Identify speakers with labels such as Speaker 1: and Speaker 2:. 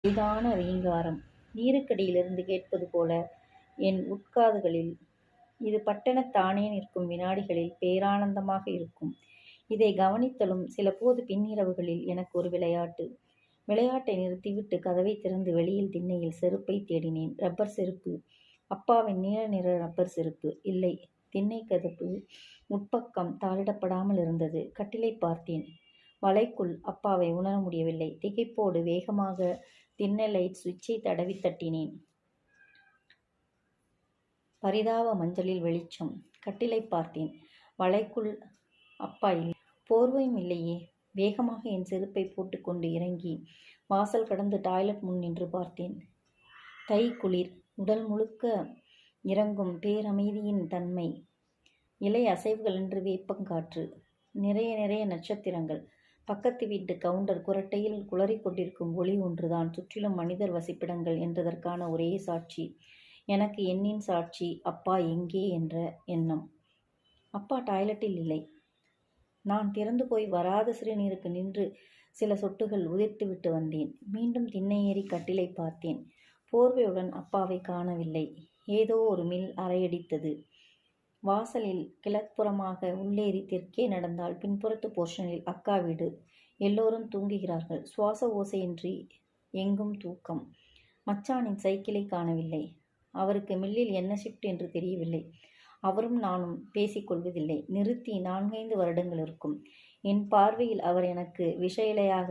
Speaker 1: எளிதான ரீங்காரம் நீருக்கடியிலிருந்து கேட்பது போல என் உட்காதுகளில். இது பட்டெனத் தானே நிற்கும் விநாடிகளில் பேரானந்தமாக இருக்கும். இதை கவனித்தலும் சிலபோது பின்னிரவுகளில் எனக்கு ஒரு விளையாட்டு. விளையாட்டை நிறுத்திவிட்டு கதவைத் திறந்து வெளியில் திண்ணையில் செருப்பைத் தேடினேன். ரப்பர் செருப்பு. அப்பாவின் நீல நிற ரப்பர் செருப்பு. இல்லை, திண்ணை கதவு உட்பக்கம் தாளிடப்படாமல் இருந்தது. கட்டிலைப் பார்த்தேன். வலைக்குள் அப்பாவை உணர முடியவில்லை. திகைப்போடு வேகமாக திண்ணை லைட் சுவிட்சை தடவித் தட்டினேன். பரிதாப மஞ்சளில் வெளிச்சம். கட்டிலைப் பார்த்தேன். வலைக்குள் அப்பா இல்லை. போர்வையும் இல்லையே. வேகமாக என் செருப்பை போட்டுக்கொண்டு இறங்கி வாசல் கடந்து டாய்லெட் முன் நின்று பார்த்தேன். தை குளிர். உடல் முழுக்க இறங்கும் பேரமைதியின் தன்மை. இலை அசைவுகள் என்று வேப்பங்காற்று. நிறைய நிறைய நட்சத்திரங்கள். பக்கத்து வீட்டு கவுண்டர் குரட்டையில் குளறிக் கொண்டிருக்கும் ஒளி ஒன்றுதான் சுற்றிலும் மனிதர் வசிப்பிடங்கள் என்றதற்கான ஒரே சாட்சி. எனக்கு எண்ணின் சாட்சி. அப்பா எங்கே என்ற எண்ணம். அப்பா டாய்லெட்டில் இல்லை. நான் திறந்து போய் வராத சிறுநீருக்கு நின்று சில சொட்டுகள் உதிர்த்துவிட்டு வந்தேன். மீண்டும் திண்ணை ஏறி கட்டிலை பார்த்தேன். போர்வையுடன் அப்பாவை காணவில்லை. ஏதோ ஒரு மில் அரையடித்தது. வாசலில் கிழக்குப்புறமாக உள்ளேறி தெற்கே நடந்தால் பின்புறத்து போர்ஷனில் அக்கா வீடு. எல்லோரும் தூங்குகிறார்கள். சுவாச ஓசையின்றி எங்கும் தூக்கம். மச்சானின் சைக்கிளை காணவில்லை. அவருக்கு மில்லில் என்ன ஷிப்ட் என்று தெரியவில்லை. அவரும் நானும் பேசிக்கொள்வதில்லை. நிறுத்தி 4-5 வருடங்கள் இருக்கும். என் பார்வையில் அவர் எனக்கு விஷ இலையாக